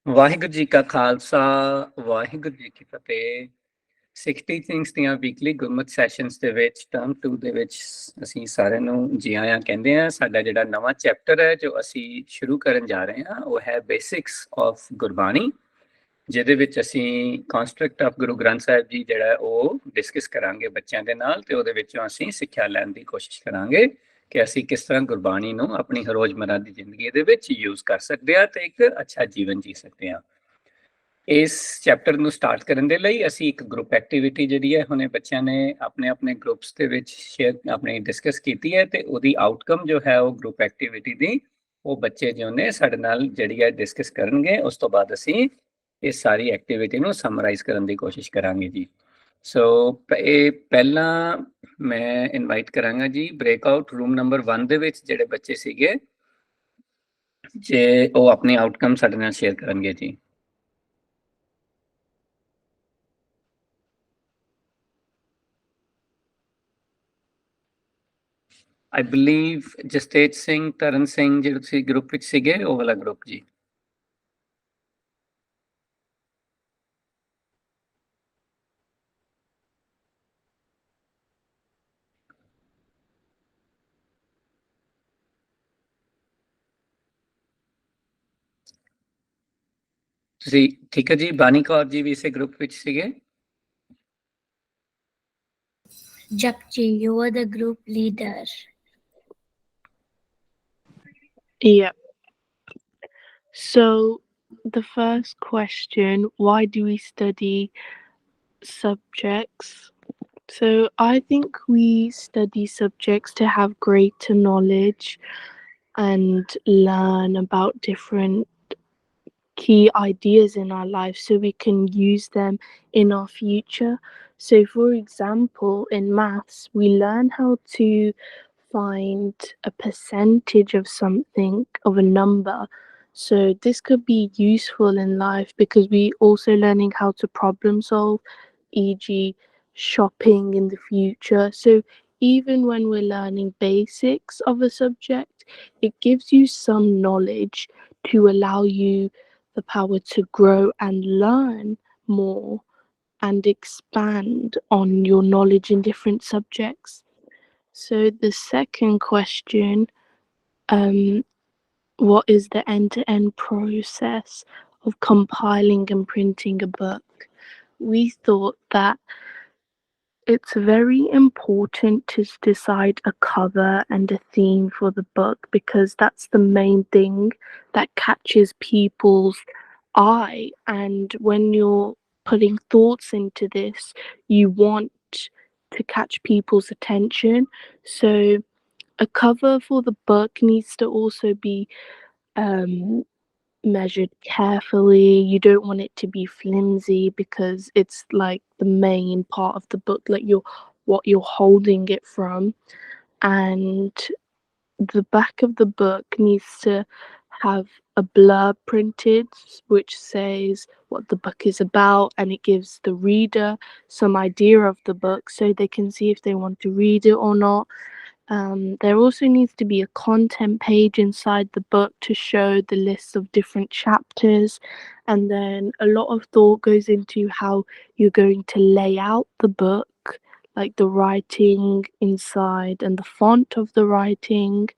ਵਾਹਿਗੁਰੂ ਜੀ ਕਾ ਖਾਲਸਾ ਵਾਹਿਗੁਰੂ ਜੀ ਕੀ ਫਤਿਹ ਸਿੱਖ ਟੀਚਿੰਗਸ ਦੀਆਂ ਵੀਕਲੀ ਗੁਰਮਤਿ ਸੈਸ਼ਨਸ ਦੇ ਵਿੱਚ ਟਰਮ 2 ਦੇ ਵਿੱਚ ਅਸੀਂ ਸਾਰਿਆਂ ਨੂੰ ਜੀ ਆਇਆਂ ਕਹਿੰਦੇ ਆ। ਸਾਡਾ ਜਿਹੜਾ ਨਵਾਂ ਚੈਪਟਰ ਹੈ ਜੋ ਅਸੀਂ ਸ਼ੁਰੂ ਕਰਨ ਜਾ ਰਹੇ ਹਾਂ ਉਹ ਹੈ ਬੇਸਿਕਸ ਆਫ ਗੁਰਬਾਣੀ, ਜਿਹਦੇ ਵਿੱਚ ਅਸੀਂ ਕੰਸਟਰਕਟ ਆਫ ਗੁਰੂ ਗ੍ਰੰਥ ਸਾਹਿਬ ਜੀ ਜਿਹੜਾ ਉਹ ਡਿਸਕਸ ਕਰਾਂਗੇ ਬੱਚਿਆਂ ਦੇ ਨਾਲ, ਤੇ ਉਹਦੇ ਵਿੱਚੋਂ ਅਸੀਂ ਸਿੱਖਿਆ ਲੈਣ ਦੀ ਕੋਸ਼ਿਸ਼ ਕਰਾਂਗੇ ਕਿ ਅਸੀਂ ਕਿਸ ਤਰ੍ਹਾਂ ਗੁਰਬਾਣੀ ਨੂੰ ਆਪਣੀ ਰੋਜ਼ਮਰਰਾ ਦੀ ਜ਼ਿੰਦਗੀ ਦੇ ਵਿੱਚ ਯੂਜ਼ ਕਰ ਸਕਦੇ ਹਾਂ ਤੇ ਇੱਕ ਅੱਛਾ ਜੀਵਨ ਜੀ ਸਕਦੇ ਹਾਂ। ਇਸ ਚੈਪਟਰ ਨੂੰ ਸਟਾਰਟ ਕਰਨ ਦੇ ਲਈ ਅਸੀਂ ਇੱਕ ਗਰੁੱਪ ਐਕਟੀਵਿਟੀ ਜਿਹੜੀ ਹੈ ਹੁਣੇ ਬੱਚਿਆਂ ਨੇ ਆਪਣੇ ਆਪਣੇ ਗਰੁੱਪਸ ਦੇ ਵਿੱਚ ਸ਼ੇਅਰ ਆਪਣੀ ਡਿਸਕਸ ਕੀਤੀ ਹੈ, ਤੇ ਉਹਦੀ ਆਊਟਕਮ ਜੋ ਹੈ ਉਹ ਗਰੁੱਪ ਐਕਟੀਵਿਟੀ ਦੀ ਉਹ ਬੱਚੇ ਜੋ ਨੇ ਸਾਡੇ ਨਾਲ ਜਿਹੜੀ ਹੈ ਡਿਸਕਸ ਕਰਨਗੇ। ਉਸ ਤੋਂ ਬਾਅਦ ਅਸੀਂ ਇਸ ਸਾਰੀ ਐਕਟੀਵਿਟੀ ਨੂੰ ਸਮਰਾਈਜ਼ ਕਰਨ ਦੀ ਕੋਸ਼ਿਸ਼ ਕਰਾਂਗੇ ਜੀ। ਸੋ ਇਹ ਪਹਿਲਾਂ ਮੈਂ ਇਨਵਾਈਟ ਕਰਾਂਗਾ ਜੀ ਬ੍ਰੇਕਆਊਟ ਰੂਮ ਨੰਬਰ 1 ਦੇ ਵਿੱਚ ਜਿਹੜੇ ਬੱਚੇ ਸੀਗੇ ਜੇ ਉਹ ਆਪਣੀ ਆਊਟਕਮ ਸਾਡੇ ਨਾਲ ਸ਼ੇਅਰ ਕਰਨਗੇ ਜੀ। I believe ਜਸਤੇਜ ਸਿੰਘ, ਤਰਨ ਸਿੰਘ ਜਿਹੜੇ ਤੁਸੀਂ ਗਰੁੱਪ ਵਿੱਚ ਸੀਗੇ ਉਹ ਵਾਲਾ ਗਰੁੱਪ ਜੀ। ਤੁਸੀਂ ਠੀਕ ਹੈ ਜੀ। ਬਾਨੀ ਕੌਰ ਜੀ ਵੀ ਇਸੇ ਗਰੁੱਪ ਵਿੱਚ ਸੀਗੇ। Japji, you are the group leader. Yeah. So the first question, why do we study subjects? So I think we study subjects to have greater knowledge and learn about different key ideas in our life so we can use them in our future. So for example, in maths, we learn how to find a percentage of something, of a number. So this could be useful in life because we also learning how to problem solve, e.g. shopping in the future. So even when we're learning basics of a subject, it gives you some knowledge to allow you the power to grow and learn more and expand on your knowledge in different subjects. So the second question, what is the end-to-end process of compiling and printing a book? We thought that it's very important to decide a cover and a theme for the book because that's the main thing that catches people's eye. And when you're putting thoughts into this, you want to catch people's attention. So a cover for the book needs to also be measured carefully. You don't want it to be flimsy because it's like the main part of the book, like what you're holding it from. And the back of the book needs to have a blurb printed which says what the book is about, and it gives the reader some idea of the book so they can see if they want to read it or not. There also needs to be a content page inside the book to show the list of different chapters, and then a lot of thought goes into how you're going to lay out the book, like the writing inside and the font of the writing.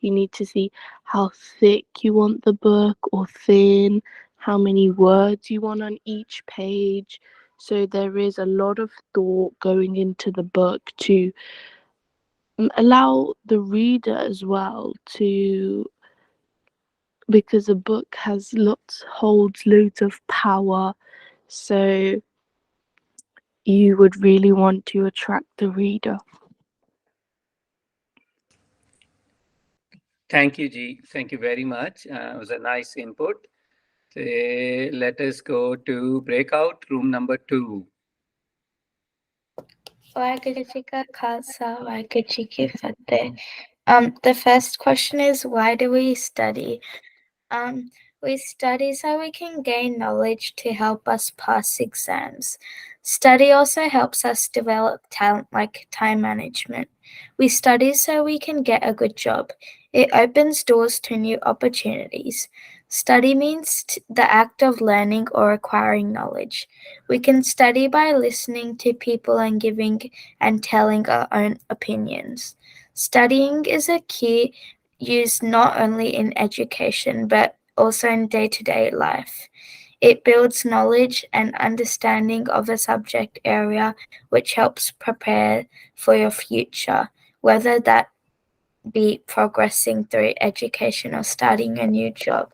You need to see how thick you want the book or thin, how many words you want on each page. So there is a lot of thought going into the book to allow the reader as well to, because a book holds loads of power, so you would really want to attract the reader. Thank you ji, thank you very much. It was a nice input. Let us go to breakout room number 2. The first question is, why do we study? We study so we can gain knowledge to help us pass exams. Study also helps us develop talent like time management. We study so we can get a good job. It opens doors to new opportunities. Study means the act of learning or acquiring knowledge. We can study by listening to people and giving and telling our own opinions. Studying is a key used not only in education but also in day-to-day life. It builds knowledge and understanding of a subject area, which helps prepare for your future, whether that be progressing through education or starting a new job.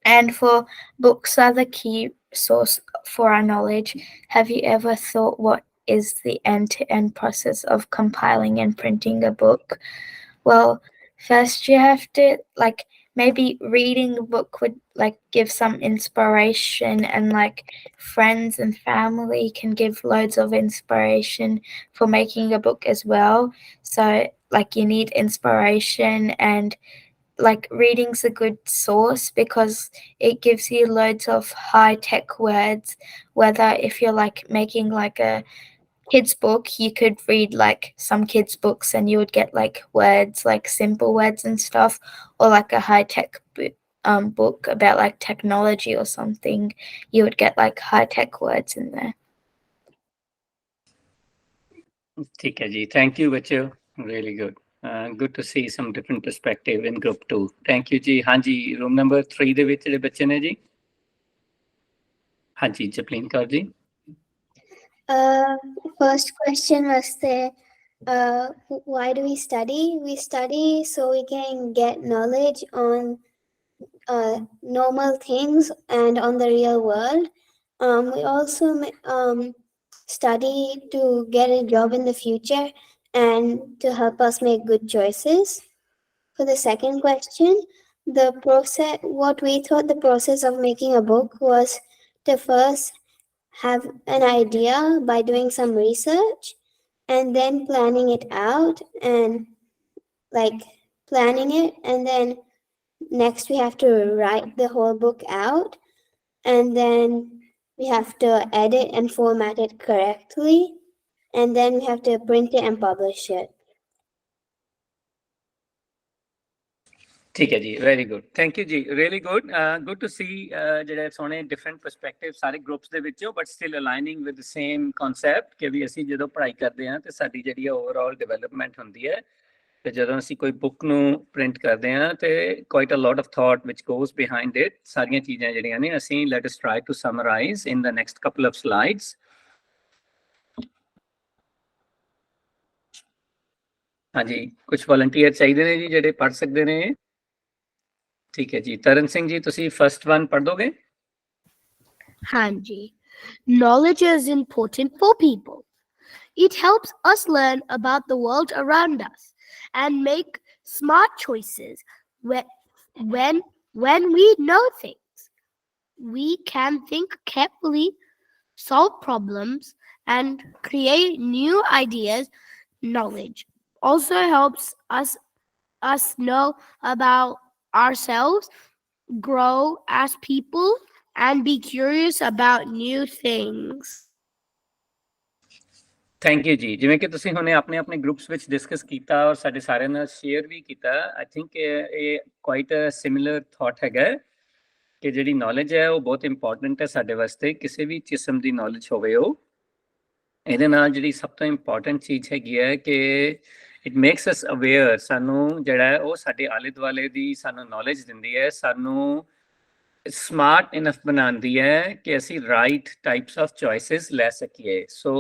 And for books are the key source for our knowledge. Have you ever thought what is the end-to-end process of compiling and printing a book? Well, first you have to maybe reading the book would give some inspiration, and friends and family can give loads of inspiration for making a book as well. So you need inspiration, and reading's a good source because it gives you loads of high-tech words. Whether if you're making a kids book, you could read some kids books and you would get words, simple words and stuff, or a high-tech book about technology or something, you would get high-tech words in there. ठीक है जी, thank you बच्चों, really good. Good to see some different perspective in group 2. Thank you जी. हाँ जी, room number 3 ਦੇ ਵਿੱਚ ਜਿਹੜੇ ਬੱਚੇ ਨੇ ਜੀ, हाँ जी Japleen Kaur ji. First question was why do we study? We study so we can get knowledge on normal things and on the real world. We also study to get a job in the future and to help us make good choices. For the second question, what we thought the process of making a book was to first have an idea by doing some research and then planning it out and planning it, and then next we have to write the whole book out, and then we have to edit and format it correctly, and then we have to print it and publish it. ठीक है जी, very good, thank you जी, really good. Good to see ਜਿਹੜੇ ਸੋਹਣੇ different perspective ਸਾਰੇ groups ਦੇ ਵਿੱਚੋਂ, but still aligning with the same concept ਕਿ ਵੀ ਅਸੀਂ ਜਦੋਂ ਪੜ੍ਹਾਈ ਕਰਦੇ ਹਾਂ ਤੇ ਸਾਡੀ ਜਿਹੜੀ ਓਵਰਆਲ ਡਿਵੈਲਪਮੈਂਟ ਹੁੰਦੀ ਹੈ, ਤੇ ਜਦੋਂ ਅਸੀਂ ਕੋਈ ਬੁੱਕ ਨੂੰ ਪ੍ਰਿੰਟ ਕਰਦੇ ਹਾਂ ਤੇ quite a lot of thought which goes behind it. ਸਾਰੀਆਂ ਚੀਜ਼ਾਂ ਜਿਹੜੀਆਂ ਨੇ ਅਸੀਂ let us try to summarize in the next couple of slides. ਹਾਂਜੀ, ਕੁਝ ਵਲੰਟੀਅਰ ਚਾਹੀਦੇ ਨੇ ਜੀ ਜਿਹੜੇ ਪੜ੍ਹ ਸਕਦੇ ਨੇ. ठीक है जी, तरन सिंह जी तुसी फर्स्ट वन पढ़ दोगे? हाँ जी. Knowledge is important for people. It helps us learn about the world around us and make smart choices. When we know things, we can think carefully, solve problems, and create new ideas. Knowledge also helps us know about ourselves, grow as people, and be curious about new things. Thank you ਜੀ. ਜਿਵੇਂ ਕਿ ਤੁਸੀਂ ਹੁਣੇ ਆਪਣੇ ਆਪਣੇ groups ਵਿੱਚ discuss ਕੀਤਾ ਔਰ ਸਾਡੇ ਸਾਰਿਆਂ ਨਾਲ ਸ਼ੇਅਰ ਵੀ ਕੀਤਾ, ਆਈ ਥਿੰਕ ਇਹ ਕੁਆਇਟ ਅ ਸਿਮਿਲਰ ਥਾਟ ਹੈਗਾ ਕਿ ਜਿਹੜੀ ਨੌਲੇਜ ਹੈ ਉਹ ਬਹੁਤ ਇੰਪੋਰਟੈਂਟ ਹੈ ਸਾਡੇ ਵਾਸਤੇ. ਕਿਸੇ ਵੀ ਕਿਸਮ ਦੀ ਨੌਲੇਜ ਹੋਵੇ ਉਹ, ਇਹਦੇ ਨਾਲ ਜਿਹੜੀ ਸਭ ਤੋਂ ਇੰਪੋਰਟੈਂਟ ਚੀਜ਼ ਹੈਗੀ ਹੈ ਕਿ ਇਟ ਮੇਕਸ ਅਸ ਅਵੇਅਰ. ਸਾਨੂੰ ਜਿਹੜਾ ਹੈ ਉਹ ਸਾਡੇ ਆਲੇ ਦੁਆਲੇ ਦੀ ਸਾਨੂੰ ਨੌਲੇਜ ਦਿੰਦੀ ਹੈ, ਸਾਨੂੰ ਸਮਾਰਟ ਇਨਫ ਬਣਾਉਂਦੀ ਹੈ ਕਿ ਅਸੀਂ ਰਾਈਟ ਟਾਈਪਸ ਆਫ ਚੋਇਸਿਸ ਲੈ ਸਕੀਏ. ਸੋ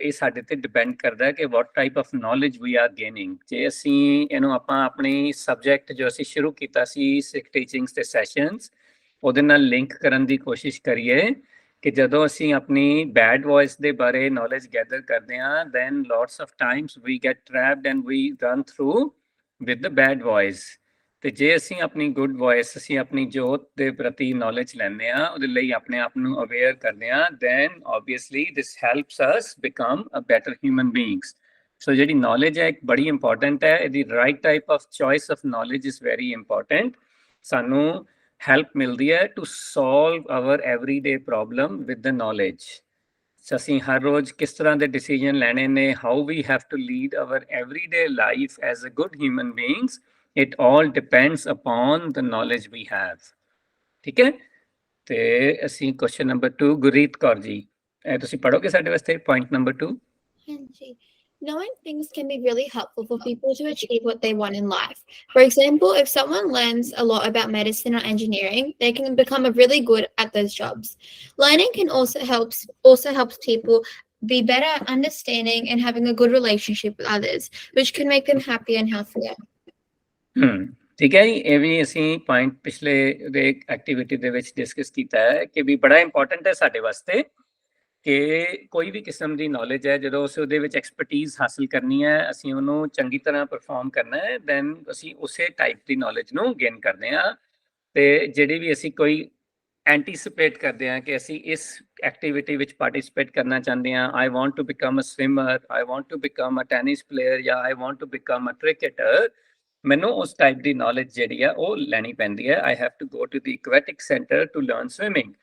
ਇਹ ਸਾਡੇ ਤੇ ਡਿਪੈਂਡ ਕਰਦਾ ਕਿ what type of knowledge we are gaining. ਜੇ ਅਸੀਂ ਇਹਨੂੰ ਆਪਾਂ ਆਪਣੀ ਸਬਜੈਕਟ ਜੋ ਅਸੀਂ ਸ਼ੁਰੂ ਕੀਤਾ ਸੀ ਸਿੱਖ ਟੀਚਿੰਗਸ ਤੇ ਸੈਸ਼ਨਸ, ਉਹਦੇ ਨਾਲ ਲਿੰਕ ਕਰਨ ਦੀ ਕੋਸ਼ਿਸ਼ ਕਰੀਏ ਕਿ ਜਦੋਂ ਅਸੀਂ ਆਪਣੀ ਬੈਡ ਵੌਇਸ ਦੇ ਬਾਰੇ ਨੌਲੇਜ ਗੈਦਰ ਕਰਦੇ ਹਾਂ, then lots of times we get trapped and we run through with the bad voice. ਤੇ ਜੇ ਅਸੀਂ ਆਪਣੀ ਗੁੱਡ ਵੌਇਸ, ਅਸੀਂ ਆਪਣੀ ਜੋਤ ਦੇ ਪ੍ਰਤੀ ਨੌਲੇਜ ਲੈਂਦੇ ਹਾਂ, ਉਹਦੇ ਲਈ ਆਪਣੇ ਆਪ ਨੂੰ ਅਵੇਅਰ ਕਰਦੇ ਹਾਂ, then obviously this helps us become a better human beings. So ਜਿਹੜੀ ਨੌਲੇਜ ਹੈ ਇੱਕ ਬੜੀ ਇੰਪੋਰਟੈਂਟ ਹੈ. ਇਹਦੀ right type of choice of knowledge is very important. ਸਾਨੂੰ ਹੈਲਪ ਮਿਲਦੀ ਹੈ to solve our everyday problem with the knowledge. ਅਸੀਂ ਹਰ ਰੋਜ਼ ਕਿਸ ਤਰ੍ਹਾਂ ਦੇ ਡਿਸੀਜਨ ਲੈਣੇ ਨੇ, how we have to lead our everyday life as a good human beings, it all depends upon the knowledge we have. ਠੀਕ ਹੈ। ਤੇ ਅਸੀਂ ਕੁਐਸਚਨ ਨੰਬਰ 2 ਗੁਰਰੀਤ ਕੌਰ ਜੀ, ਇਹ ਤੁਸੀਂ ਪੜੋਗੇ ਸਾਡੇ ਵਾਸਤੇ point number 2। Knowing things can be really helpful for people to achieve what they want in life. For example, if someone learns a lot about medicine or engineering, they can become really good at those jobs. Learning can also helps people be better at understanding and having a good relationship with others, which can make them happier and healthier. ਠੀਕ ਹੈ ਜੀ, ਇਹ ਵੀ ਅਸੀਂ point ਪਿਛਲੇ ਦੇ activity ਦੇ ਵਿੱਚ discuss ਕੀਤਾ ਹੈ ਕਿ ਵੀ ਬੜਾ ਇੰਪੋਰਟੈਂਟ ਹੈ ਸਾਡੇ ਵਾਸਤੇ ਕਿ ਕੋਈ ਵੀ ਕਿਸਮ ਦੀ ਨੌਲੇਜ ਹੈ ਜਦੋਂ ਅਸੀਂ ਉਹਦੇ ਵਿੱਚ ਐਕਸਪਰਟੀਜ਼ ਹਾਸਲ ਕਰਨੀ ਹੈ, ਅਸੀਂ ਉਹਨੂੰ ਚੰਗੀ ਤਰ੍ਹਾਂ ਪਰਫਾਰਮ ਕਰਨਾ ਹੈ, ਦੈਨ ਅਸੀਂ ਉਸੇ ਟਾਈਪ ਦੀ ਨੌਲੇਜ ਨੂੰ ਗੇਨ ਕਰਦੇ ਹਾਂ। ਤੇ ਜਿਹੜੀ ਵੀ ਅਸੀਂ ਕੋਈ ਐਂਟੀਸਿਪੇਟ ਕਰਦੇ ਹਾਂ ਕਿ ਅਸੀਂ ਇਸ ਐਕਟੀਵਿਟੀ ਵਿੱਚ ਪਾਰਟਿਸਿਪੇਟ ਕਰਨਾ ਚਾਹੁੰਦੇ ਹਾਂ, I want to become a swimmer, I want to become a tennis player ਜਾਂ I want to become a cricketer, ਮੈਨੂੰ ਉਸ ਟਾਈਪ ਦੀ ਨੌਲੇਜ ਜਿਹੜੀ ਆ ਉਹ ਲੈਣੀ ਪੈਂਦੀ ਹੈ। I have to go to the aquatic centre to learn swimming,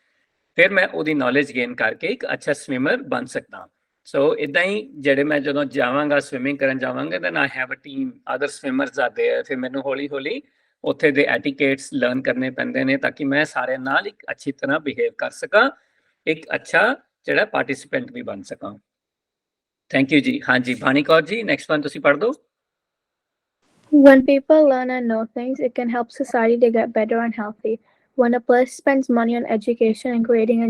ਫਿਰ ਮੈਂ ਉਹਦੀ ਨੌਲੇਜ ਗੇਨ ਕਰਕੇ ਇੱਕ ਅੱਛਾ ਸਵਿਮਰ ਬਣ ਸਕਦਾ। ਸੋ ਇੱਦਾਂ ਹੀ ਜਿਹੜੇ ਮੈਂ ਜਦੋਂ ਜਾਵਾਂਗਾ ਸਵਿਮਿੰਗ ਕਰਨ ਜਾਵਾਂਗਾ, then I have a team, other swimmers are there, ਫਿਰ ਮੈਨੂੰ ਹੌਲੀ ਹੌਲੀ ਉੱਥੇ ਦੇ ਐਟੀਕੇਟਸ ਲਰਨ ਕਰਨੇ ਪੈਂਦੇ ਨੇ ਤਾਂ ਕਿ ਮੈਂ ਸਾਰਿਆਂ ਨਾਲ ਇੱਕ ਅੱਛੀ ਤਰ੍ਹਾਂ ਬਿਹੇਵ ਕਰ ਸਕਾਂ, ਇੱਕ ਅੱਛਾ ਜਿਹੜਾ ਪਾਰਟਿਸਿਪੈਂਟ ਵੀ ਬਣ ਸਕਾਂ। ਥੈਂਕ ਯੂ ਜੀ। ਹਾਂਜੀ ਬਾਣੀ ਕੌਰ ਜੀ, ਨੈਕਸਟ ਵਨ ਤੁਸੀਂ ਪੜ੍ਹ ਦਿਓ। When people learn and know things, it can help society to get better and healthy. When a place spends money on education and creating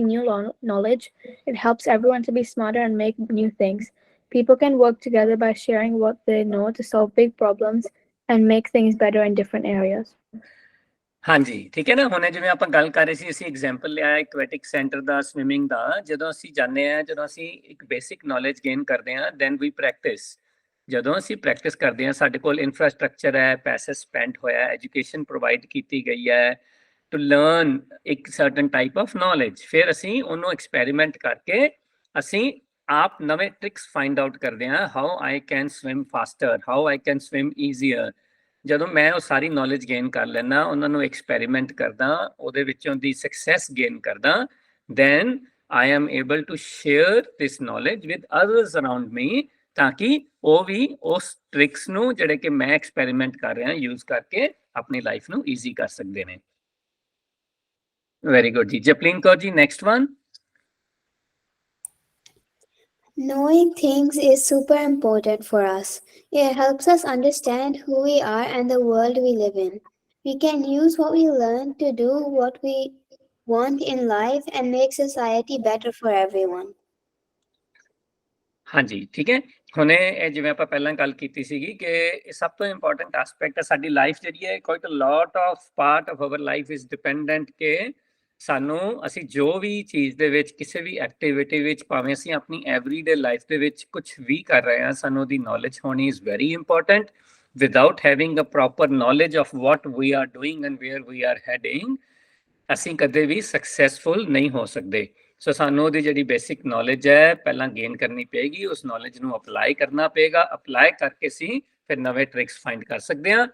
new knowledge, it helps everyone to be smarter and make new things. People can work together by sharing what they know to solve big problems and make things better in different areas. ਹਾਂਜੀ ਠੀਕ ਹੈ ਨਾ। ਹੁਣ ਜਿਵੇਂ ਆਪਾਂ ਗੱਲ ਕਰ ਰਹੇ ਸੀ, ਅਸੀਂ ਐਗਜ਼ਾਮਪਲ ਲਿਆ ਐਕੁਐਟਿਕ ਸੈਂਟਰ ਦਾ, ਸਵਿਮਿੰਗ ਦਾ। ਜਦੋਂ ਅਸੀਂ ਜਾਂਦੇ ਹਾਂ, ਜਦੋਂ ਅਸੀਂ ਇੱਕ ਬੇਸਿਕ ਨੌਲੇਜ ਗੇਨ ਕਰਦੇ ਹਾਂ, ਦੈਨ ਵੀ ਪ੍ਰੈਕਟਿਸ। ਜਦੋਂ ਅਸੀਂ ਪ੍ਰੈਕਟਿਸ ਕਰਦੇ ਹਾਂ, ਸਾਡੇ ਕੋਲ ਇਨਫਰਾਸਟਰਕਚਰ ਹੈ, ਪੈਸਾ ਸਪੈਂਡ ਹੋਇਆ, ਐਜੂਕੇਸ਼ਨ ਪ੍ਰੋਵਾਈਡ ਕੀਤੀ ਗਈ ਹੈ ਟੂ ਲਰਨ ਇੱਕ ਸਰਟਨ ਟਾਈਪ ਆਫ ਨੌਲੇਜ, ਫਿਰ ਅਸੀਂ ਉਹਨੂੰ ਐਕਸਪੈਰੀਮੈਂਟ ਕਰਕੇ ਅਸੀਂ ਆਪ ਨਵੇਂ ਟ੍ਰਿਕਸ ਫਾਈਂਡ ਆਊਟ ਕਰਦੇ ਹਾਂ। How I can swim foster, how I can swim easier. ਜਦੋਂ ਮੈਂ ਉਹ ਸਾਰੀ ਨੌਲੇਜ ਗੇਨ ਕਰ ਲੈਂਦਾ, ਉਹਨਾਂ ਨੂੰ ਐਕਸਪੈਰੀਮੈਂਟ ਕਰਦਾ, ਉਹਦੇ ਵਿੱਚੋਂ ਦੀ ਸਕਸੈਸ ਗੇਨ ਕਰਦਾ, then I am able to share this knowledge with others around me, ਤਾਂ ਕਿ ਉਹ ਵੀ ਉਸ ਟ੍ਰਿਕਸ ਨੂੰ ਜਿਹੜੇ ਕਿ ਮੈਂ ਐਕਸਪੈਰੀਮੈਂਟ ਕਰ ਰਿਹਾ ਯੂਜ਼ ਕਰਕੇ ਆਪਣੀ ਲਾਈਫ ਨੂੰ ਈਜ਼ੀ ਕਰ ਸਕਦੇ ਨੇ। ਵੈਰੀ ਗੁੱਡ ਜੀ। Japleen Kaur ji, next one. Knowing things is super important for us. It helps us understand who we are and the world we live in. We can use what we learn to do what we want in life and make society better for everyone. ਹਾਂਜੀ ਠੀਕ ਹੈ। ਹੁਣ ਇਹ ਜਿਵੇਂ ਆਪਾਂ ਪਹਿਲਾਂ ਗੱਲ ਕੀਤੀ ਸੀਗੀ ਕਿ ਇਹ ਸਭ ਤੋਂ ਇੰਪੋਰਟੈਂਟ ਐਸਪੈਕਟ ਹੈ ਸਾਡੀ ਲਾਈਫ ਜਿਹੜੀ ਹੈ। Quite a lot of part of our life is dependent ਕਿ ਸਾਨੂੰ ਅਸੀਂ ਜੋ ਵੀ ਚੀਜ਼ ਦੇ ਵਿੱਚ, ਕਿਸੇ ਵੀ ਐਕਟੀਵਿਟੀ ਵਿੱਚ, ਭਾਵੇਂ ਅਸੀਂ ਆਪਣੀ ਐਵਰੀਡੇ ਲਾਈਫ ਦੇ ਵਿੱਚ ਕੁਝ ਵੀ ਕਰ ਰਹੇ ਹਾਂ, ਸਾਨੂੰ ਉਹਦੀ ਨੌਲੇਜ ਹੋਣੀ is very important. Without having a proper knowledge of what we are doing and where we are heading, ਅਸੀਂ ਕਦੇ ਵੀ ਸਕਸੈਸਫੁਲ ਨਹੀਂ ਹੋ ਸਕਦੇ। ਸੋ ਸਾਨੂੰ ਉਹਦੀ ਜਿਹੜੀ ਬੇਸਿਕ ਨੌਲੇਜ ਹੈ ਪਹਿਲਾਂ ਗੇਨ ਕਰਨੀ ਪਏਗੀ, ਉਸ ਨੌਲੇਜ ਨੂੰ ਅਪਲਾਈ ਕਰਨਾ ਪਏਗਾ। ਅਪਲਾਈ ਕਰਕੇ ਅਸੀਂ ਫਿਰ ਨਵੇਂ ਟ੍ਰਿਕਸ ਫਾਈਂਡ ਕਰ ਸਕਦੇ ਹਾਂ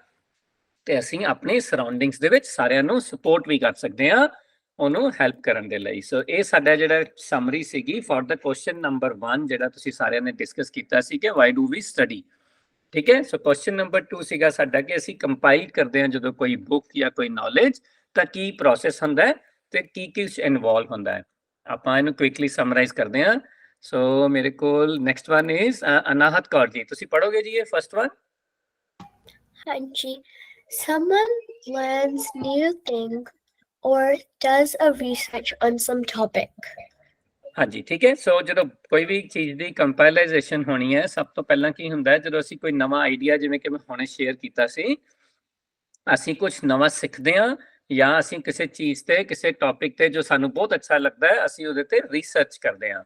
ਤੇ ਅਸੀਂ ਆਪਣੇ ਸਰਾਊਂਡਿੰਗਸ ਦੇ ਵਿੱਚ ਸਾਰਿਆਂ ਨੂੰ ਸਪੋਰਟ ਵੀ ਕਰ ਸਕਦੇ ਹਾਂ ਉਹਨੂੰ ਹੈਲਪ ਕਰਨ ਦੇ ਲਈ। ਸੋ ਇਹ ਸਾਡਾ ਜਿਹੜਾ ਸਮਰੀ ਸੀਗੀ ਫॉर द ਕੁਐਸਚਨ ਨੰਬਰ 1 ਜਿਹੜਾ ਤੁਸੀਂ ਸਾਰਿਆਂ ਨੇ ਡਿਸਕਸ ਕੀਤਾ ਸੀ ਕਿ ਵਾਈ ਡੂ ਵੀ ਸਟੱਡੀ। ਠੀਕ ਹੈ। ਸੋ ਕੁਐਸਚਨ ਨੰਬਰ 2 ਸੀਗਾ ਸਾਡਾ ਕਿ ਅਸੀਂ ਕੰਪਾਈਲ ਕਰਦੇ ਹਾਂ ਜਦੋਂ ਕੋਈ ਬੁੱਕ ਜਾਂ ਕੋਈ ਨੌਲੇਜ, ਤਾਂ ਕੀ ਪ੍ਰੋਸੈਸ ਹੁੰਦਾ ਹੈ ਤੇ ਕੀ ਕੁਝ ਇਨਵੋਲਵ ਹੁੰਦਾ ਹੈ। ਆਪਾਂ ਇਹਨੂੰ ਕੁਇਕਲੀ ਸਮਰਾਈਜ਼ ਕਰਦੇ ਹਾਂ। ਸੋ ਮੇਰੇ ਕੋਲ next one is ਅਨਾਹਤ Kaur ji, ਤੁਸੀਂ ਪੜੋਗੇ ਜੀ ਇਹ ਫਸਟ ਵਨ। ਹਾਂਜੀ। Someone learns new thing or does a research on some topic. ਹਾਂਜੀ ਠੀਕ ਹੈ। ਸੋ ਜਦੋਂ ਕੋਈ ਵੀ ਚੀਜ਼ ਦੀ ਕੰਪਾਈਲਾਈਜੇਸ਼ਨ ਹੋਣੀ ਹੈ, ਸਭ ਤੋਂ ਪਹਿਲਾਂ ਕੀ ਹੁੰਦਾ ਹੈ, ਜਦੋਂ ਅਸੀਂ ਕੋਈ ਨਵਾਂ ਆਈਡੀਆ, ਜਿਵੇਂ ਕਿ ਮੈਂ ਹੁਣੇ ਸ਼ੇਅਰ ਕੀਤਾ ਸੀ, ਅਸੀਂ ਕੁਝ ਨਵਾਂ ਸਿੱਖਦੇ ਹਾਂ ਜਾਂ ਅਸੀਂ ਕਿਸੇ ਚੀਜ਼ ਤੇ, ਕਿਸੇ ਟੌਪਿਕ ਤੇ ਜੋ ਸਾਨੂੰ ਬਹੁਤ ਅੱਛਾ ਲੱਗਦਾ ਹੈ, ਅਸੀਂ ਉਹਦੇ ਤੇ ਰਿਸਰਚ ਕਰਦੇ ਹਾਂ।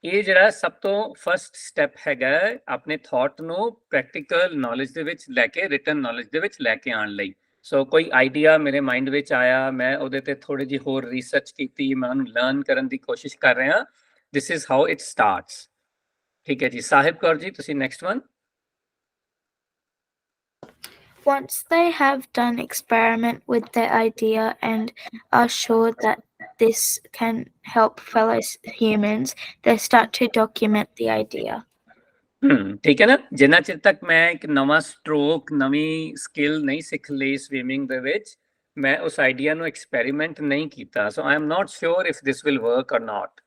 ਇਹ ਜਿਹੜਾ ਸਭ ਤੋਂ ਫਸਟ ਸਟੈਪ ਹੈਗਾ ਆਪਣੇ ਥਾਟ ਨੂੰ ਪ੍ਰੈਕਟੀਕਲ ਨੌਲੇਜ ਦੇ ਵਿੱਚ ਲੈ ਕੇ, ਰਿਟਨ ਨੌਲੇਜ ਦੇ ਵਿੱਚ ਲੈ ਕੇ ਆਉਣ ਲਈ। ਸੋ ਕੋਈ ਆਈਡੀਆ ਮੇਰੇ ਮਾਈਂਡ ਵਿੱਚ ਆਇਆ, ਮੈਂ ਉਹਦੇ ਤੇ ਥੋੜੀ ਜਿਹੀ ਹੋਰ ਰਿਸਰਚ ਕੀਤੀ, ਮੈਂ ਉਹਨੂੰ ਲਰਨ ਕਰਨ ਦੀ ਕੋਸ਼ਿਸ਼ ਕਰ ਰਿਹਾ। This is how it starts. ਠੀਕ ਹੈ ਜੀ। ਸਾਹਿਬ ਕੌਰ ਜੀ, ਤੁਸੀਂ next one. Once they have done experiment with their idea and are sure that this can help fellow humans, they start to document the idea. ਠੀਕ ਹੈ ਨਾ। ਜਿੰਨਾ ਚਿਰ ਤੱਕ ਮੈਂ ਇੱਕ ਨਵਾਂ ਸਟ੍ਰੋਕ, ਨਵੀਂ ਸਕਿੱਲ ਨਹੀਂ ਸਿੱਖ ਲਈ ਸਵੀਮਿੰਗ ਦੇ ਵਿੱਚ, ਮੈਂ ਉਸ ਆਈਡੀਆ ਨੂੰ ਐਕਸਪੈਰੀਮੈਂਟ ਨਹੀਂ ਕੀਤਾ, so I am not sure if this will work or not.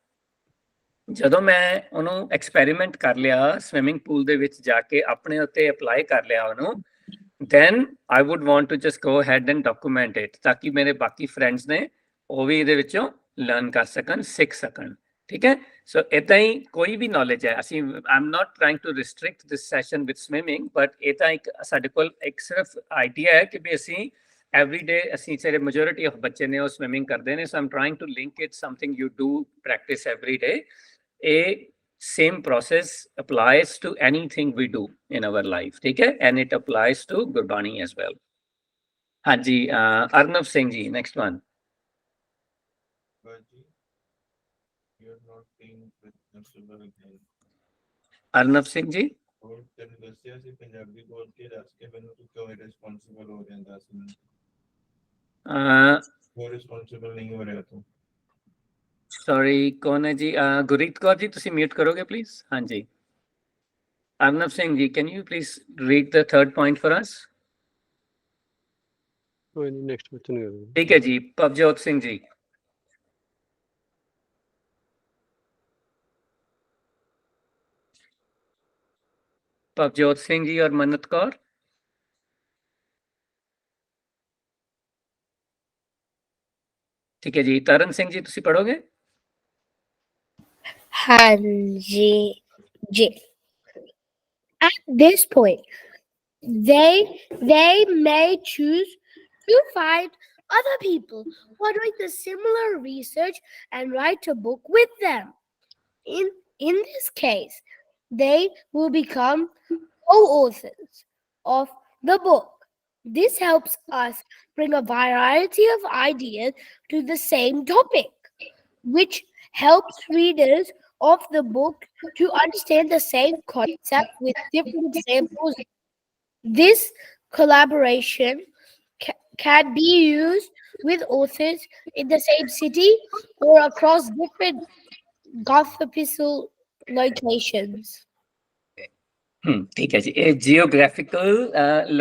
ਜਦੋਂ ਮੈਂ ਉਹਨੂੰ ਐਕਸਪੈਰੀਮੈਂਟ ਕਰ ਲਿਆ ਸਵਿਮਿੰਗ ਪੂਲ ਦੇ ਵਿੱਚ ਜਾ ਕੇ ਆਪਣੇ ਉੱਤੇ ਅਪਲਾਈ ਕਰ ਲਿਆ ਉਹਨੂੰ, then I would want to just go ahead and document it ਤਾਂ ਕਿ ਮੇਰੇ ਬਾਕੀ ਫਰੈਂਡਸ ਨੇ ਉਹ ਵੀ ਇਹਦੇ ਵਿੱਚੋਂ ਲਰਨ ਕਰ ਸਕਣ, ਸਿੱਖ ਸਕਣ। ਠੀਕ ਹੈ, ਸੋ ਇੱਦਾਂ ਹੀ ਕੋਈ ਵੀ ਨੌਲੇਜ ਹੈ, ਅਸੀਂ I am not trying to restrict this session with swimming, but ਇਹ ਤਾਂ ਇੱਕ ਸਾਡੇ ਕੋਲ ਇੱਕ ਸਿਰਫ ਆਈਡੀਆ ਹੈ ਕਿ ਵੀ ਅਸੀਂ ਐਵਰੀਡੇ ਅਸੀਂ ਜਿਹੜੇ ਮੈਜੋਰਿਟੀ ਆਫ ਬੱਚੇ ਨੇ ਉਹ ਸਵਿਮਿੰਗ ਕਰਦੇ ਨੇ, so I am trying to link it something you do practice everyday. ਇਹ same process applies to anything we do in our life, ठीक है, and it applies to Gurbani as well. हाँ जी, Arnav Singh जी, next one. Arnav Singh जी, sorry ਕੌਣ ਹੈ ਜੀ? ਗੁਰੀਤ ਕੌਰ ਜੀ, ਤੁਸੀਂ mute ਕਰੋਗੇ please? ਹਾਂਜੀ, ਅਰਨਵ Singh ji, can you please read the third point for us? Next question. ਠੀਕ ਹੈ ਜੀ, ਪਵਜੋਤ ਸਿੰਘ ਜੀ। ਪਵਜੋਤ ਸਿੰਘ ਜੀ ਔਰ ਮੰਨਤ ਕੌਰ। ਠੀਕ ਹੈ ਜੀ, ਤਰਨ ਸਿੰਘ ਜੀ, ਤੁਸੀਂ ਪੜੋਗੇ? Hanji. At this point, they may choose to find other people who are doing the similar research and write a book with them. In this case, they will become co-authors of the book. This helps us bring a variety of ideas to the same topic, which helps readers of the book to understand the same concept with different examples. This collaboration can be used with authors in the same city or across different geographical locations. ठीक है जी, geographical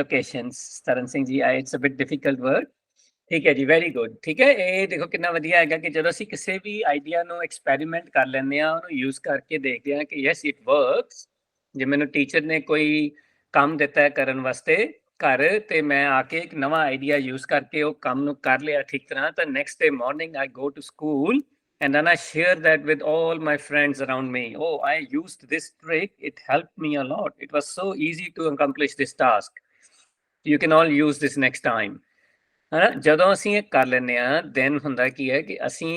locations, Taran Singh ji, it's a bit difficult word. ਠੀਕ ਹੈ ਜੀ, very good. ਠੀਕ ਹੈ, ਇਹ ਦੇਖੋ ਕਿੰਨਾ ਵਧੀਆ ਹੈਗਾ ਕਿ ਜਦੋਂ ਅਸੀਂ ਕਿਸੇ ਵੀ ਆਈਡੀਆ ਨੂੰ ਐਕਸਪੈਰੀਮੈਂਟ ਕਰ ਲੈਂਦੇ ਹਾਂ, ਉਹਨੂੰ ਯੂਜ਼ ਕਰਕੇ ਦੇਖਦੇ ਹਾਂ ਕਿ ਯੈਸ ਇਟ ਵਰਕਸ। ਜੇ ਮੈਨੂੰ ਟੀਚਰ ਨੇ ਕੋਈ ਕੰਮ ਦਿੱਤਾ ਹੈ ਕਰਨ ਵਾਸਤੇ ਘਰ, ਤੇ ਮੈਂ ਆ ਕੇ ਇੱਕ ਨਵਾਂ ਆਈਡੀਆ ਯੂਜ਼ ਕਰਕੇ ਉਹ ਕੰਮ ਨੂੰ ਕਰ ਲਿਆ ਠੀਕ ਤਰ੍ਹਾਂ, ਤਾਂ next day morning I go to school and then I share that with all my friends around me. Oh, I used this trick, it helped me a lot, it was so easy to accomplish this task, you can all use this next time. ਜਦੋਂ ਅਸੀਂ ਇਹ ਕਰ ਲੈਂਦੇ ਹਾਂ, then ਹੁੰਦਾ ਕੀ ਹੈ ਕਿ ਅਸੀਂ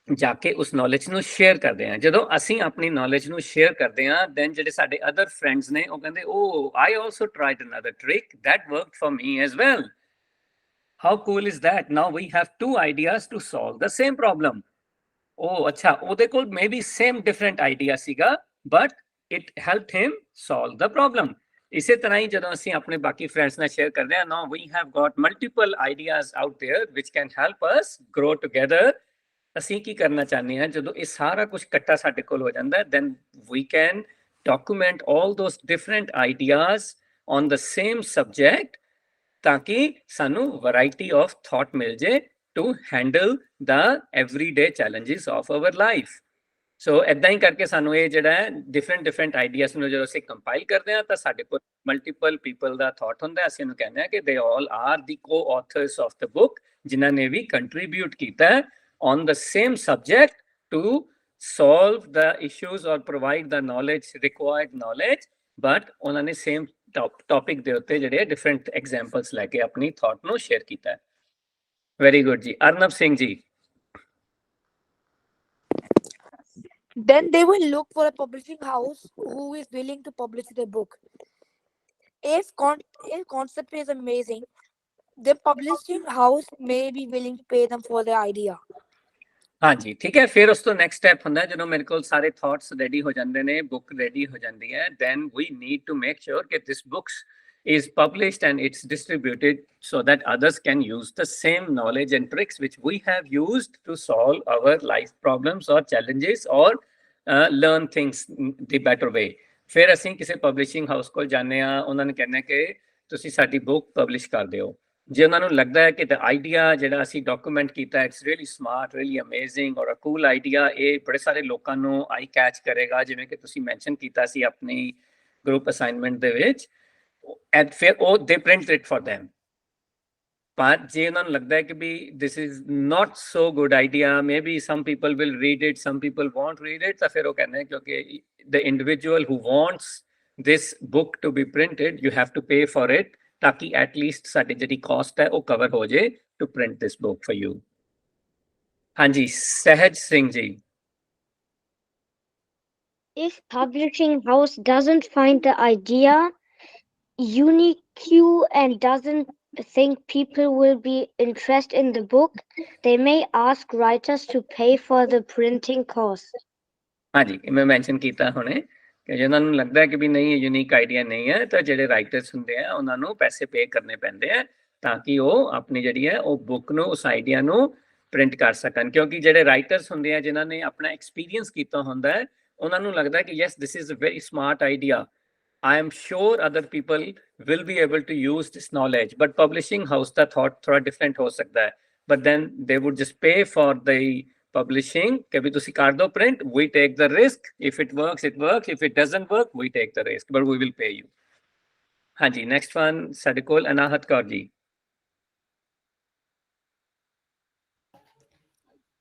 ਜਾ ਕੇ ਉਸ ਨੌਲੇਜ ਨੂੰ ਸ਼ੇਅਰ ਕਰਦੇ ਹਾਂ। ਜਦੋਂ ਅਸੀਂ ਆਪਣੀ ਨੌਲੇਜ ਨੂੰ ਸ਼ੇਅਰ ਕਰਦੇ ਹਾਂ, ਦੈਨ ਜਿਹੜੇ ਸਾਡੇ ਅਦਰ ਫਰੈਂਡਸ ਨੇ ਉਹ ਕਹਿੰਦੇ, oh I also tried another trick that worked for me as well. How cool is that? Now we have two ideas to solve the same problem. ਉਹ ਅੱਛਾ, ਉਹਦੇ ਕੋਲ maybe same different idea ਸੀਗਾ, but it helped him solve the problem. ਇਸੇ ਤਰ੍ਹਾਂ ਹੀ ਜਦੋਂ ਅਸੀਂ ਆਪਣੇ ਬਾਕੀ ਫਰੈਂਡਸ ਨਾਲ ਸ਼ੇਅਰ ਕਰਦੇ ਹਾਂ, now we have got multiple ideas out there which can help us grow together. ਅਸੀਂ ਕੀ ਕਰਨਾ ਚਾਹੁੰਦੇ ਹਾਂ, ਜਦੋਂ ਇਹ ਸਾਰਾ ਕੁਝ ਇਕੱਠਾ ਸਾਡੇ ਕੋਲ ਹੋ ਜਾਂਦਾ, then we can document all those different ideas on the same subject, ਤਾਂ ਕਿ ਸਾਨੂੰ ਵੈਰਾਈਟੀ ਆਫ ਥਾਟ ਮਿਲ ਜੇ to handle the everyday challenges of our life. So ਇੱਦਾਂ ਹੀ ਕਰਕੇ ਸਾਨੂੰ ਇਹ ਜਿਹੜਾ ਹੈ ਡਿਫਰੈਂਟ ਆਈਡੀਆਜ਼ ਨੂੰ ਜਦੋਂ ਅਸੀਂ ਕੰਪਾਈਲ ਕਰਦੇ ਹਾਂ, ਤਾਂ ਸਾਡੇ ਕੋਲ ਮਲਟੀਪਲ ਪੀਪਲ ਦਾ ਥਾਟ ਹੁੰਦਾ। ਅਸੀਂ ਇਹਨੂੰ ਕਹਿੰਦੇ ਹਾਂ ਕਿ ਦੇ all are the ਕੋ-ਆਥਰਸ of the book, ਜਿਨ੍ਹਾਂ ਨੇ ਵੀ ਕੰਟਰੀਬਿਊਟ ਕੀਤਾ on the same subject to solve the issues or provide the knowledge, required knowledge, but ਉਹਨਾਂ ਨੇ same topic ਦੇ ਉੱਤੇ ਜਿਹੜੇ different examples ਲੈ ਕੇ ਆਪਣੀ thought ਨੂੰ share ਕੀਤਾ ਹੈ। Very good ਜੀ, ਅਰਨਵ Singh ji. Then they will look for a publishing house who is willing to publish their book. If concept is amazing, the publishing house may be willing to pay them for their idea. ਹਾਂਜੀ, ਠੀਕ ਹੈ। ਫਿਰ ਉਸ ਤੋਂ next step ਹੁੰਦਾ, ਜਦੋਂ ਮੇਰੇ ਕੋਲ ਸਾਰੇ ਥਾਟਸ ਰੈਡੀ ਹੋ ਜਾਂਦੇ ਨੇ, ਬੁੱਕ ਰੈਡੀ ਹੋ ਜਾਂਦੀ ਹੈ, then we need to make sure ਕਿ this books is published and it's distributed so that others can use the same knowledge and tricks which we have used to solve our life problems or challenges or learn things the better way. ਫਿਰ ਅਸੀਂ ਕਿਸੇ publishing house ਕੋਲ ਜਾਂਦੇ ਹਾਂ, ਉਹਨਾਂ ਨੇ ਕਹਿੰਦੇ ਕਿ ਤੁਸੀਂ ਸਾਡੀ ਬੁੱਕ ਪਬਲਿਸ਼ ਕਰ ਦਿਓ। ਜੇ ਉਹਨਾਂ ਨੂੰ ਲੱਗਦਾ ਹੈ ਕਿ ਦ ਆਈਡੀਆ ਜਿਹੜਾ ਅਸੀਂ ਡਾਕੂਮੈਂਟ ਕੀਤਾ it's really smart really amazing ਔਰ ਅ ਕੂਲ ਆਈਡੀਆ, ਇਹ ਬੜੇ ਸਾਰੇ ਲੋਕਾਂ ਨੂੰ ਆਈ ਕੈਚ ਕਰੇਗਾ, ਜਿਵੇਂ ਕਿ ਤੁਸੀਂ ਮੈਂਸ਼ਨ ਕੀਤਾ ਸੀ ਆਪਣੀ ਗਰੁੱਪ ਅਸਾਈਨਮੈਂਟ ਦੇ ਵਿੱਚ, ਐਂਡ ਫਿਰ ਉਹ ਦੇ ਪ੍ਰਿੰਟ ਇਟ ਫॉर them। ਪਰ ਜੇ ਉਹਨਾਂ ਨੂੰ ਲੱਗਦਾ ਹੈ ਕਿ we this is not so good idea, maybe some people will read it, some people won't read it, ਤਾਂ ਫਿਰ ਉਹ ਕਹਿੰਦੇ ਕਿਉਂਕਿ the individual who wants this book to be printed you have to pay for it, ਤਾਕਿ at least ਸਾਡੀ ਜਿਹੜੀ cost ਹੈ ਉਹ ਕਵਰ ਹੋ ਜੇ to print this book for you. ਹਾਂਜੀ, Sahaj Singh ji. If publishing house doesn't find the idea unique and doesn't think people will be interested in the book, they may ask writers to pay for the printing cost. ਹਾਂਜੀ, ਮੈਂ mention ਕੀਤਾ ਹੁਣੇ ਕਿ ਜਿਹਨਾਂ ਨੂੰ ਲੱਗਦਾ ਹੈ ਕਿ ਵੀ ਨਹੀਂ ਯੂਨੀਕ ਆਈਡੀਆ ਨਹੀਂ ਹੈ, ਤਾਂ ਜਿਹੜੇ ਰਾਈਟਰਸ ਹੁੰਦੇ ਆ ਉਹਨਾਂ ਨੂੰ ਪੈਸੇ ਪੇ ਕਰਨੇ ਪੈਂਦੇ ਆ ਤਾਂ ਕਿ ਉਹ ਆਪਣੀ ਜਿਹੜੀ ਹੈ ਉਹ ਬੁੱਕ ਨੂੰ, ਉਸ ਆਈਡੀਆ ਨੂੰ ਪ੍ਰਿੰਟ ਕਰ ਸਕਣ। ਕਿਉਂਕਿ ਜਿਹੜੇ ਰਾਈਟਰਸ ਹੁੰਦੇ ਆ ਜਿਨ੍ਹਾਂ ਨੇ ਆਪਣਾ ਐਕਸਪੀਰੀਅੰਸ ਕੀਤਾ ਹੁੰਦਾ ਹੈ, ਉਹਨਾਂ ਨੂੰ ਲੱਗਦਾ ਕਿ yes this is a very smart idea, I am sure other people will be able to use this knowledge, but publishing house the thought ਥੋੜਾ different ਹੋ ਸਕਦਾ ਹੈ, but then they would just pay for the publishing ਕਿ ਵੀ ਤੁਸੀਂ ਕਰ ਦਿਓ print, we take the risk, if it works it works, if it doesn't work we take the risk, but we will pay you। ਹਾਂਜੀ, next one ਸਾਡੇ ਕੋਲ ਅਨਾਹਤ Kaur ji.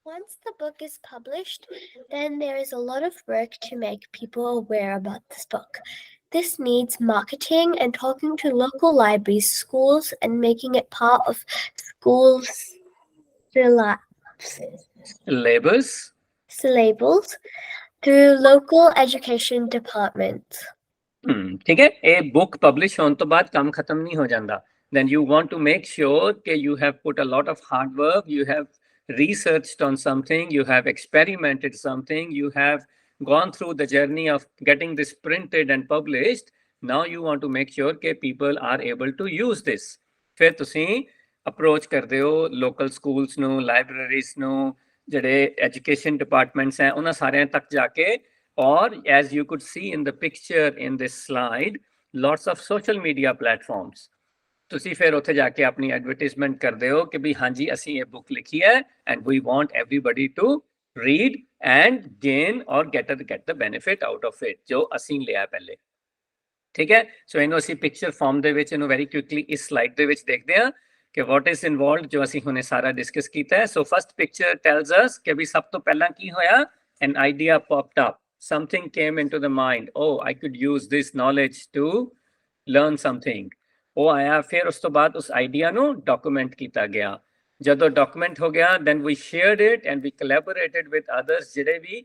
Once the book is published, then there is a lot of work to make people aware about this book. This needs marketing and talking to local libraries, schools, and making it part of schools' syllables through local education departments. ठीक है, ਇਹ book publish ਹੋਣ ਤੋਂ ਬਾਅਦ ਕੰਮ ਖਤਮ ਨਹੀਂ ਹੋ ਜਾਂਦਾ। Then you want to make sure that you have put a lot of hard work, you have researched on something, you have experimented something, you have gone through the journey of getting this printed and published. Now you want to make sure that people are able to use this. ਫਿਰ ਤੁਸੀਂ approach ਕਰਦੇ ਹੋ local schools ਨੂੰ, libraries ਨੂੰ, ਜਿਹੜੇ education departments ਹੈ ਉਹਨਾਂ ਸਾਰਿਆਂ ਤੱਕ ਜਾ ਕੇ, or as you could see in the picture in this slide, lots of social media platforms. ਤੁਸੀਂ ਫਿਰ ਉੱਥੇ ਜਾ ਕੇ ਆਪਣੀ ਐਡਵਰਟਾਈਜ਼ਮੈਂਟ ਕਰਦੇ ਹੋ ਕਿ ਵੀ ਹਾਂਜੀ ਅਸੀਂ ਇਹ ਬੁੱਕ ਲਿਖੀ ਹੈ and we want everybody to read and gain or get the benefit out of it, ਜੋ ਅਸੀਂ ਲਿਆ ਪਹਿਲੇ। ਠੀਕ ਹੈ, ਸੋ ਇਹਨੂੰ ਅਸੀਂ ਪਿਕਚਰ ਫਾਰਮ ਦੇ ਵਿੱਚ ਇਹਨੂੰ ਵੈਰੀ ਕੁਇਕਲੀ ਇਸ ਸਲਾਈਡ ਦੇ ਵਿੱਚ ਦੇਖਦੇ ਹਾਂ ਕਿ ਵਾਟ ਇਜ਼ ਇਨਵੋਲਵਡ, ਜੋ ਅਸੀਂ ਹੁਣੇ ਸਾਰਾ ਡਿਸਕਸ ਕੀਤਾ ਹੈ। So first picture tells us ਕਿ ਵੀ ਸਭ ਤੋਂ ਪਹਿਲਾਂ ਕੀ ਹੋਇਆ, an idea popped up, something came into the mind, oh I could use this knowledge to learn something. ਉਹ ਆਇਆ, ਫਿਰ ਉਸ ਤੋਂ ਬਾਅਦ ਉਸ ਆਈਡੀਆ ਨੂੰ ਡਾਕੂਮੈਂਟ ਕੀਤਾ ਗਿਆ। ਜਦੋਂ ਡਾਕੂਮੈਂਟ ਹੋ ਗਿਆ, then we shared it and we collaborated with others ਜਿਹੜੇ ਵੀ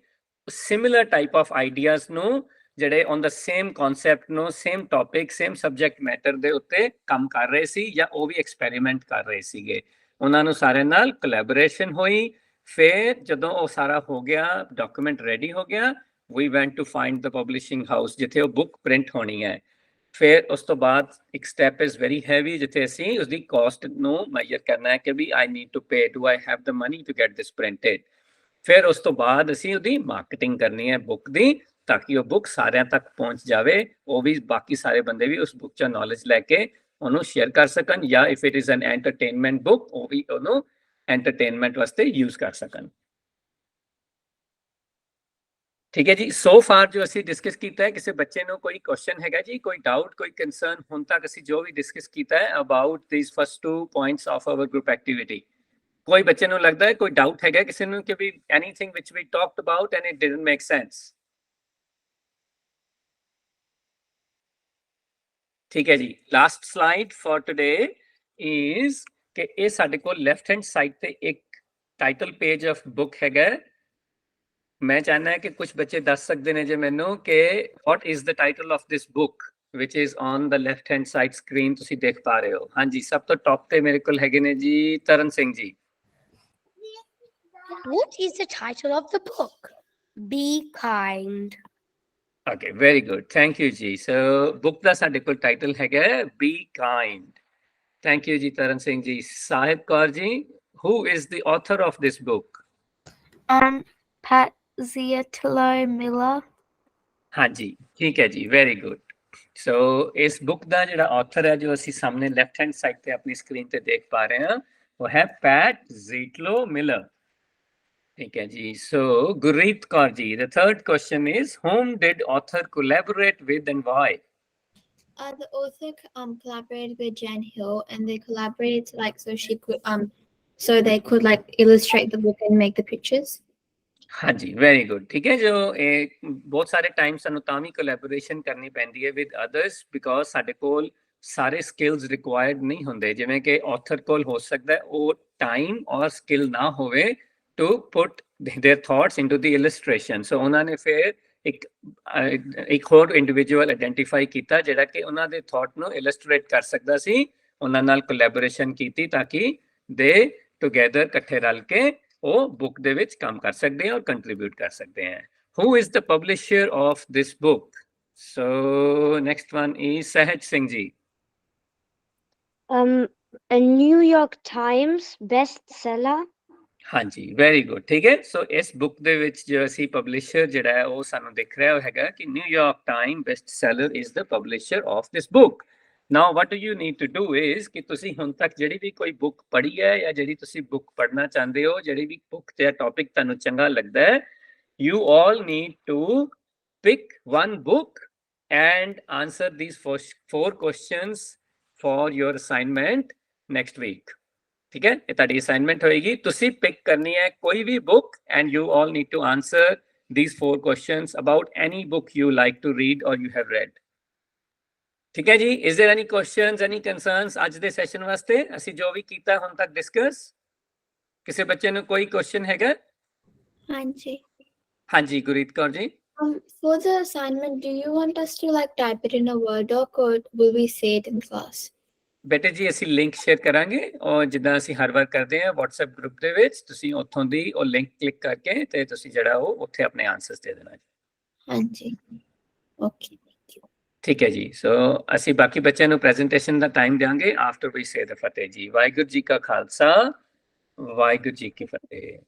similar type of ideas ਨੂੰ, ਜਿਹੜੇ on the same concept ਨੂੰ, same topic, same subject matter ਦੇ ਉੱਤੇ ਕੰਮ ਕਰ ਰਹੇ ਸੀ ਜਾਂ ਉਹ ਵੀ experiment ਕਰ ਰਹੇ ਸੀਗੇ। ਉਹਨਾਂ ਨੂੰ ਸਾਰਿਆਂ ਨਾਲ collaboration ਹੋਈ। ਫਿਰ ਜਦੋਂ ਉਹ ਸਾਰਾ ਹੋ ਗਿਆ, document ready ਹੋ ਗਿਆ, we went to find the publishing house ਜਿੱਥੇ ਉਹ book print ਹੋਣੀ ਹੈ। ਫਿਰ ਉਸ ਤੋਂ ਬਾਅਦ ਇੱਕ ਸਟੈਪ ਇਜ਼ ਵੈਰੀ ਹੈਵੀ, ਜਿੱਥੇ ਅਸੀਂ ਉਸਦੀ ਕਾਸਟ ਨੂੰ ਮੈਜਰ ਕਰਨਾ ਹੈ ਕਿ we I need to pay, do I have the money to get this printed. ਫਿਰ ਉਸ ਤੋਂ ਬਾਅਦ ਅਸੀਂ ਉਹਦੀ ਮਾਰਕੀਟਿੰਗ ਕਰਨੀ ਹੈ ਬੁੱਕ ਦੀ, ਤਾਂ ਕਿ ਉਹ ਬੁੱਕ ਸਾਰਿਆਂ ਤੱਕ ਪਹੁੰਚ ਜਾਵੇ, ਉਹ ਵੀ ਬਾਕੀ ਸਾਰੇ ਬੰਦੇ ਵੀ ਉਸ ਬੁੱਕ 'ਚੋਂ ਨੌਲੇਜ ਲੈ ਕੇ ਉਹਨੂੰ ਸ਼ੇਅਰ ਕਰ ਸਕਣ, ਜਾਂ if it is an entertainment book, ਉਹ ਵੀ ਉਹਨੂੰ ਐਂਟਰਟੇਨਮੈਂਟ ਵਾਸਤੇ ਯੂਜ਼ ਕਰ ਸਕਣ। ਠੀਕ ਹੈ ਜੀ, ਸੋ ਫਾਰ ਜੋ ਅਸੀਂ ਡਿਸਕਸ ਕੀਤਾ ਹੈ, ਕਿਸੇ ਬੱਚੇ ਨੂੰ ਕੋਈ ਕੁਐਸਚਨ ਹੈਗਾ ਜੀ, ਕੋਈ ਡਾਊਟ, ਕੋਈ ਕੰਸਰਨ? ਹੁਣ ਤੱਕ ਅਸੀਂ ਜੋ ਵੀ ਡਿਸਕਸ ਕੀਤਾ ਹੈ about these first 2 points of hour group activity, ਕੋਈ ਬੱਚੇ ਨੂੰ ਲੱਗਦਾ ਹੈ ਕੋਈ ਡਾਊਟ ਹੈਗਾ ਕਿਸੇ ਨੂੰ ਕਿ we anything which we talked about and it didn't make sense? ਠੀਕ ਹੈ ਜੀ, last slide for today is ਕਿ ਇਹ ਸਾਡੇ ਕੋਲ ਲੈਫਟ ਹੈਂਡ ਸਾਈਡ ਤੇ ਇੱਕ ਟਾਈਟਲ ਪੇਜ ਆਫ ਬੁੱਕ ਹੈਗਾ। ਮੈਂ ਚਾਹੁੰਦਾ ਕਿ ਕੁਝ ਬੱਚੇ ਦੱਸ ਸਕਦੇ ਨੇ ਜੇ ਮੈਨੂੰ ਕਿ what is the title of this book which is on the left hand side screen, ਤੁਸੀਂ ਦੇਖ ਪਾ ਰਹੇ ਹੋ। ਹਾਂਜੀ, ਸਭ ਤੋਂ ਟੌਪ ਤੇ ਮੇਰੇ ਕੋਲ ਹੈਗੇ ਨੇ ਜੀ Tarn Singh ji. What is the title of the book? Be kind. Okay, very good. Thank you ji. So book ਦਾ ਸਾਡੇ ਕੋਲ ਟਾਈਟਲ ਹੈਗਾ Be Kind. Thank you ji Taran Singh ji. Sahib Kaur ji, who is the author of this book? Pat Ziatilo Miller. हाँ जी, ठीक है जी, very good. ਸੋ ਇਸ book ਦਾ ਜਿਹੜਾ author ਹੈ ਜੋ ਅਸੀਂ ਸਾਹਮਣੇ ਲੈਫਟ ਹੈਂਡ ਸਾਈਡ ਤੇ ਆਪਣੀ ਸਕਰੀਨ ਤੇ ਦੇਖ ਪਾ ਰਹੇ ਹਾਂ ਉਹ ਹੈ ਪੈਟ ਜ਼ੀਟਲੋ ਮਿਲਰ। ਠੀਕ ਹੈ ਜੀ। ਸੋ ਗੁਰਰੀਤ Kaur ji, the third question is whom did author collaborate with and why? The author collaborated with Jan Hill, and they collaborated so they could like illustrate the book and make the pictures. ਹਾਂਜੀ, very good. ਠੀਕ ਹੈ, ਜੋ ਇਹ ਬਹੁਤ ਸਾਰੇ time ਸਾਨੂੰ ਤਾਂ ਵੀ collaboration ਕਰਨੀ ਪੈਂਦੀ ਹੈ ਵਿਦ ਅਦਰਸ ਬਿਕੋਜ਼ ਸਾਡੇ ਕੋਲ ਸਾਰੇ ਸਕਿੱਲਸ ਰਿਕੁਆਇਰਡ ਨਹੀਂ ਹੁੰਦੇ। ਜਿਵੇਂ ਕਿ ਆਥਰ ਕੋਲ ਹੋ ਸਕਦਾ ਉਹ ਟਾਈਮ ਔਰ ਸਕਿੱਲ ਨਾ ਹੋਵੇ to put their thoughts into the illustration. So ਉਹਨਾਂ ਨੇ ਫਿਰ ਇੱਕ ਹੋਰ ਇੰਡੀਵਿਜੂਅਲ ਆਇਡੈਂਟੀਫਾਈ ਕੀਤਾ ਜਿਹੜਾ ਕਿ ਉਹਨਾਂ ਦੇ ਥਾਟ ਨੂੰ ਇਲਸਟ੍ਰੇਟ ਕਰ ਸਕਦਾ ਸੀ। ਉਹਨਾਂ ਨਾਲ ਕੋਲੈਬੋਰੇਸ਼ਨ ਕੀਤੀ ਤਾਂ ਕਿ ਦੇ ਟੁਗੇਦਰ ਇਕੱਠੇ ਰਲ ਕੇ ਉਹ ਬੁੱਕ ਦੇ ਵਿੱਚ ਕੰਮ ਕਰ ਸਕਦੇ ਆ ਔਰ ਕੰਟਰੀਬਿਊਟ ਕਰ ਸਕਦੇ ਆ। Who is the publisher of this book? So next one is Sahaj Singh ji. A New York Times bestseller. ਹਾਂਜੀ, ਵੈਰੀ ਗੁੱਡ। ਠੀਕ ਹੈ, ਸੋ ਇਸ ਬੁੱਕ ਦੇ ਵਿੱਚ ਜੋ ਅਸੀਂ ਪਬਲਿਸ਼ਰ ਜਿਹੜਾ ਹੈ ਉਹ ਸਾਨੂੰ ਦਿਖ ਰਿਹਾ ਹੈਗਾ ਕਿ new york time best seller is the publisher of this book. Now what do you need to do is ਕਿ ਤੁਸੀਂ ਹੁਣ ਤੱਕ ਜਿਹੜੀ ਵੀ ਕੋਈ ਬੁੱਕ ਪੜ੍ਹੀ ਹੈ ਜਾਂ ਜਿਹੜੀ ਤੁਸੀਂ ਬੁੱਕ ਪੜ੍ਹਨਾ ਚਾਹੁੰਦੇ ਹੋ, ਜਿਹੜੀ ਵੀ ਬੁੱਕ ਤੇ ਟੌਪਿਕ ਤੁਹਾਨੂੰ ਚੰਗਾ ਲੱਗਦਾ ਹੈ, you all need to pick one book and answer these 4 questions for your assignment next week. ਠੀਕ ਹੈ, ਇਹ ਤੁਹਾਡੀ ਅਸਾਈਨਮੈਂਟ ਹੋਏਗੀ। ਤੁਸੀਂ ਪਿਕ ਕਰਨੀ ਹੈ ਕੋਈ ਵੀ book and you all need to answer these 4 questions about any book you like to read or you have read. ਠੀਕ ਹੈ ਜੀ। is there any questions, any concerns ਅੱਜ ਦੇ ਸੈਸ਼ਨ ਵਾਸਤੇ ਅਸੀਂ ਜੋ ਵੀ ਕੀਤਾ ਹੁਣ ਤੱਕ ਡਿਸਕਸ? ਕਿਸੇ ਬੱਚੇ ਨੂੰ ਕੋਈ ਕੁਐਸਚਨ ਹੈਗਾ? ਹਾਂਜੀ। ਹਾਂਜੀ ਗੁਰੀਤ Kaur ji. For the assignment, do you want us to like type it in a Word doc or will we say it in class? ਬੇਟੇ ਜੀ ਅਸੀਂ ਲਿੰਕ ਸ਼ੇਅਰ ਕਰਾਂਗੇ ਔਰ ਜਿੱਦਾਂ ਅਸੀਂ ਹਰ ਵਾਰ ਕਰਦੇ ਹਾਂ WhatsApp ਗਰੁੱਪ ਦੇ ਵਿੱਚ ਤੁਸੀਂ ਉੱਥੋਂ ਦੀ ਉਹ ਲਿੰਕ ਕਲਿੱਕ ਕਰਕੇ ਤੇ ਤੁਸੀਂ ਜਿਹੜਾ ਉਹ ਉੱਥੇ ਆਪਣੇ ਆਨਸਰਸ ਦੇ ਦੇਣਾ। ਹਾਂਜੀ, ਓਕੇ। ਠੀਕ ਹੈ ਜੀ। ਸੋ ਅਸੀਂ ਬਾਕੀ ਬੱਚਿਆਂ ਨੂੰ ਪ੍ਰੈਜੈਂਟੇਸ਼ਨ ਦਾ ਟਾਈਮ ਦਿਆਂਗੇ ਆਫਟਰ ਵੀ ਸੇ ਦ ਫਤਿਹ ਜੀ। ਵਾਹਿਗੁਰੂ ਜੀ ਕਾ ਖਾਲਸਾ, ਵਾਹਿਗੁਰੂ ਜੀ ਕੀ ਫਤਿਹ।